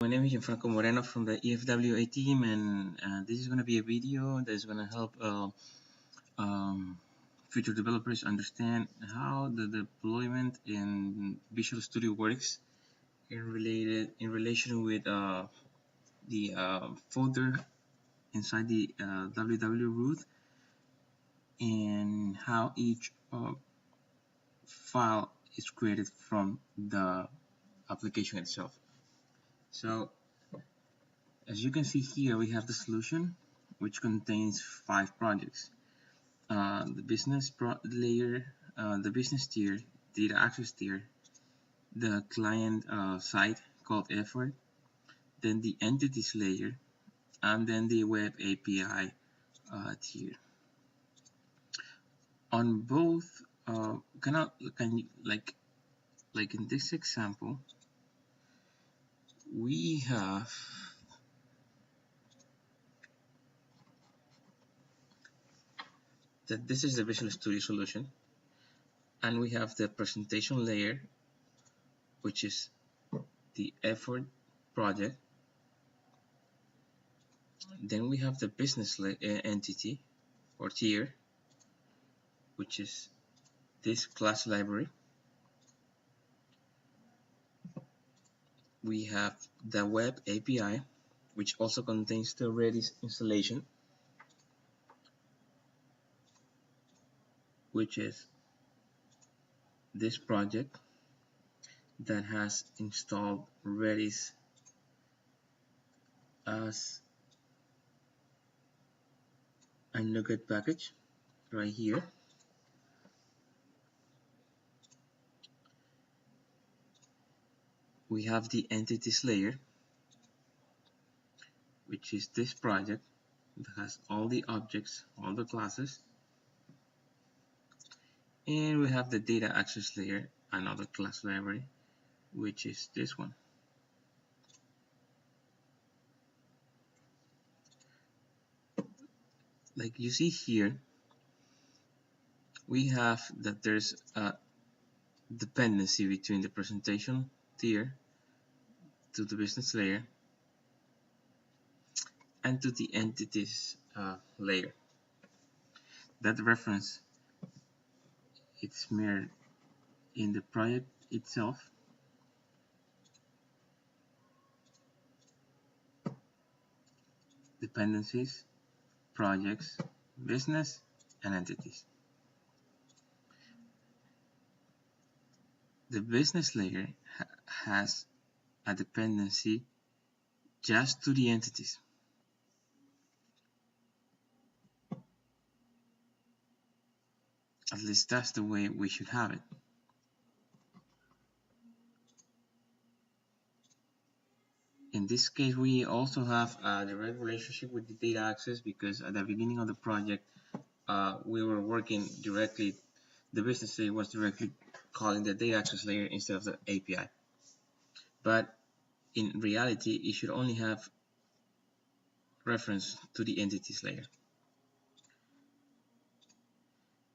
My name is Gianfranco Moreno from the EFWA team, and this is going to be a video that is going to help future developers understand how the deployment in Visual Studio works in relation with the folder inside the www.root and how each file is created from the application itself. So as you can see here, we have the solution, which contains 5 projects. The business layer, the business tier, data access tier, the client site called effort, then the entities layer, and then the web API tier. On both, like in this example, we have that this is the Visual Studio solution, and we have the presentation layer, which is the effort project. Then we have the business entity or tier, which is this class library. We have the web API, which also contains the Redis installation, which is this project that has installed Redis as a NuGet package right here. We have the entities layer, which is this project that has all the objects, all the classes. And we have the data access layer, another class library, which is this one. Like you see here, we have that there's a dependency between the presentation tier to the business layer and to the entities layer. That reference, it's mirrored in the project itself, dependencies, projects, business, and entities. The business layer has a dependency just to the entities. At least that's the way we should have it. In this case, we also have a direct relationship with the data access, because at the beginning of the project, we were working directly, the business layer was directly calling the data access layer instead of the API. But in reality, it should only have reference to the entities layer.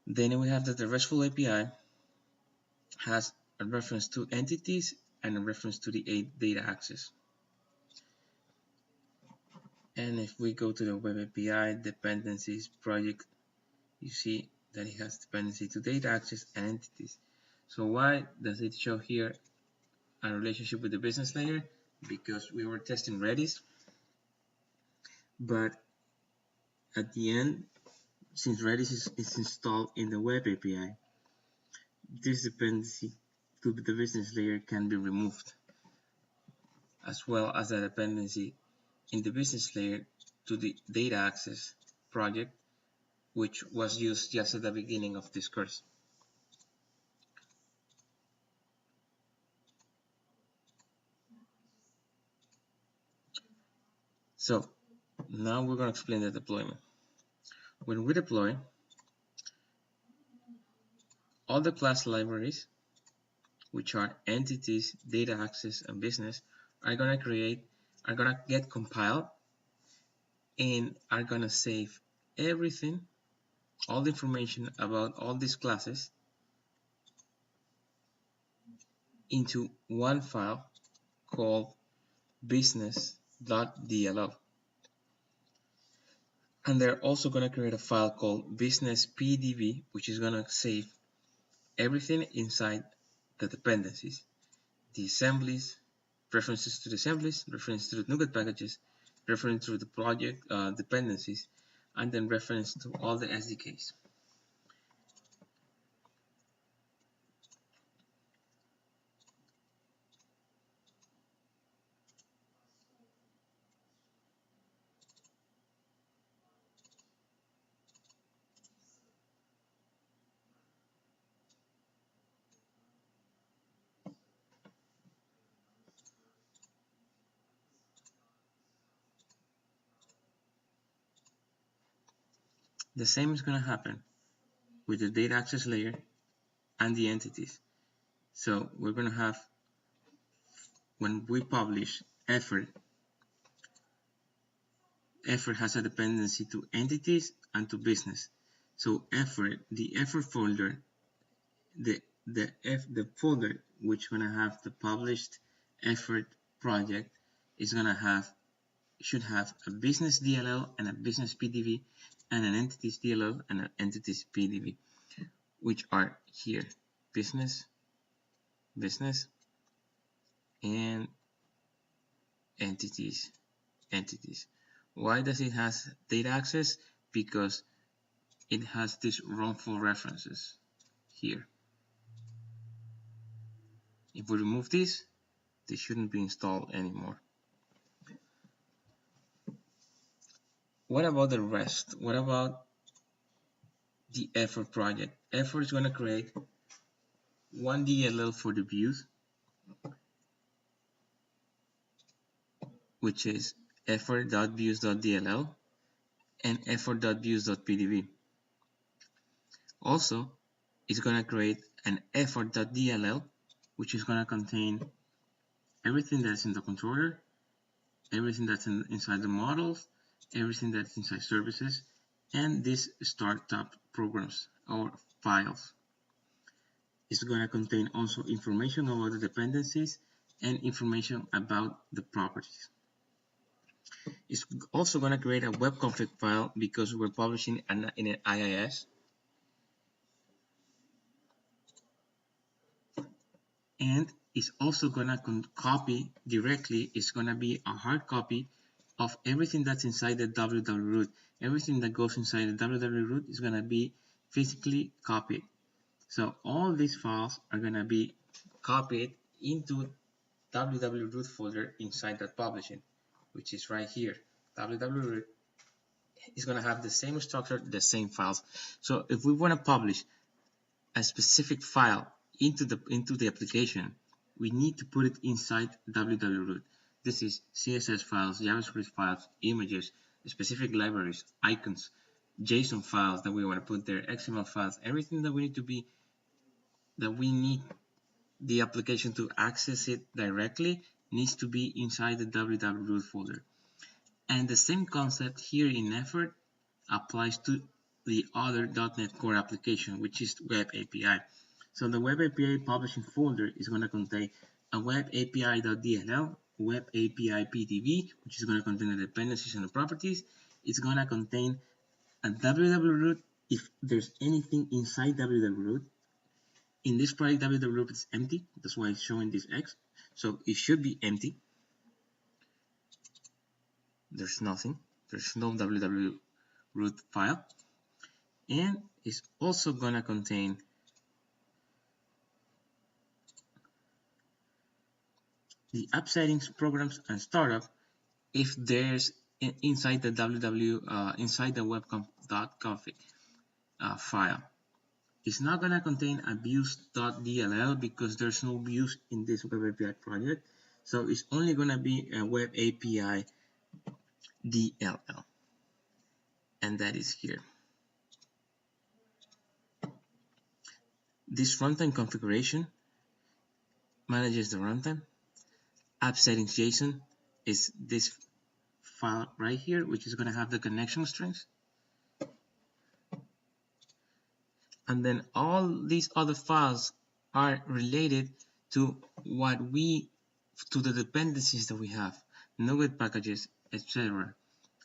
Then we have that the RESTful API has a reference to entities and a reference to the data access. And if we go to the web API, dependencies, project, you see that it has dependency to data access and entities. So why does it show here a relationship with the business layer? Because we were testing Redis, but at the end, since Redis is installed in the web API, this dependency to the business layer can be removed, as well as a dependency in the business layer to the data access project, which was used just at the beginning of this course. So now we're going to explain the deployment. When we deploy, all the class libraries, which are entities, data access, and business, are going to get compiled and are going to save everything, all the information about all these classes into one file called business.dll. And they're also going to create a file called business.pdb, which is going to save everything inside the dependencies, the assemblies, references to the assemblies, reference to the NuGet packages, reference to the project dependencies, and then reference to all the SDKs. The same is going to happen with the data access layer and the entities. So we're going to have, when we publish effort has a dependency to entities and to business. So the effort folder, the folder which gonna have the published effort project is gonna should have a business DLL and a business PDB and an entities DLL and an entities PDB, which are here: business, and entities. Why does it has data access? Because it has these wrongful references here. If we remove this, they shouldn't be installed anymore. What about the rest? What about the effort project? Effort is going to create one DLL for the views, which is effort.views.dll and effort.views.pdb. Also, it's going to create an effort.dll, which is going to contain everything that's in the controller, everything that's inside the models, everything that's inside services, and these startup programs or files. It's going to contain also information about the dependencies and information about the properties. It's also going to create a web config file because we're publishing in an IIS. And it's also going to copy directly, it's going to be a hard copy of everything that's inside the www.root. Everything that goes inside the www.root is going to be physically copied. So all these files are going to be copied into www.root folder inside that publishing, which is right here. www.root is going to have the same structure, the same files. So if we want to publish a specific file into the application, we need to put it inside www.root. This is CSS files, JavaScript files, images, specific libraries, icons, JSON files that we want to put there, XML files, everything that we need the application to access it directly needs to be inside the www.root folder. And the same concept here in effort applies to the other .NET Core application, which is Web API. So the Web API publishing folder is going to contain a Web API.dll, Web API PDB, which is going to contain the dependencies and the properties. It's going to contain a www.root if there's anything inside www.root. In this project, www.root is empty. That's why it's showing this X. So it should be empty. There's nothing. There's no www.root file. And it's also going to contain the app settings, programs, and startup if there's inside the inside the webcom.config file. It's not going to contain a views.dll because there's no views in this Web API project. So it's only going to be a Web API DLL. And that is here. This runtime configuration manages the runtime. App settings JSON is this file right here, which is going to have the connection strings. And then all these other files are related to the dependencies that we have. NuGet packages, etc.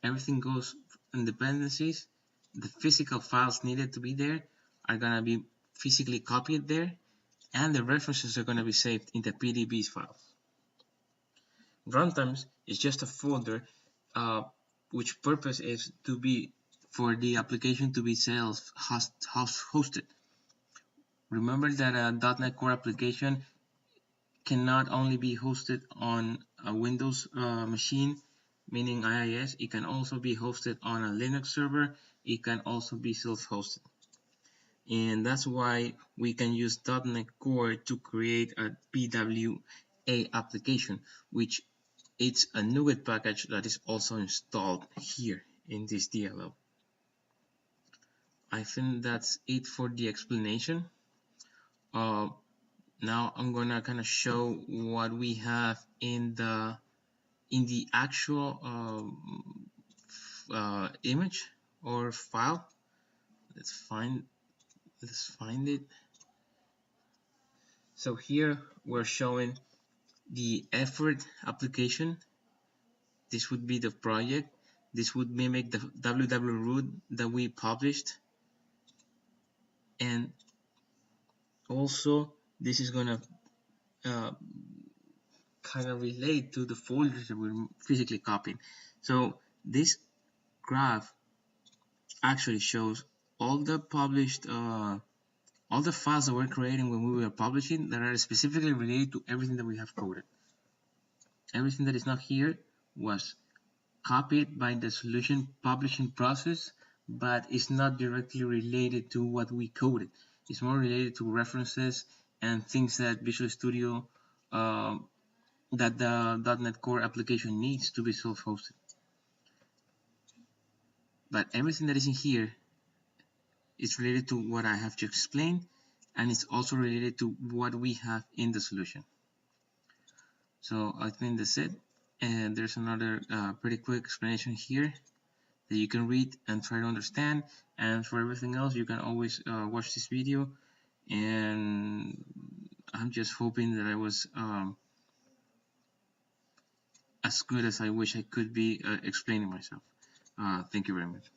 Everything goes in dependencies. The physical files needed to be there are gonna be physically copied there, and the references are gonna be saved in the PDBs files. Runtimes is just a folder which purpose is to be for the application to be self-hosted. Remember that a .NET Core application cannot only be hosted on a Windows machine, meaning IIS. It can also be hosted on a Linux server. It can also be self-hosted. And that's why we can use .NET Core to create a PWA application, which it's a NuGet package that is also installed here in this DLL. I think that's it for the explanation. Now I'm gonna kind of show what we have in the actual image or file. Let's find it. So here we're showing the effort application. This would be the project. This would mimic the www.root that we published, and also this is gonna kind of relate to the folders that we're physically copying. So this graph actually shows all the published all the files that we're creating when we were publishing that are specifically related to everything that we have coded. Everything that is not here was copied by the solution publishing process, but it's not directly related to what we coded. It's more related to references and things that Visual Studio that the .NET Core application needs to be self-hosted. But everything that is in here is related to what I have just explained, and it's also related to what we have in the solution. So I think that's it. And there's another pretty quick explanation here that you can read and try to understand. And for everything else, you can always watch this video. And I'm just hoping that I was as good as I wish I could be explaining myself. Thank you very much.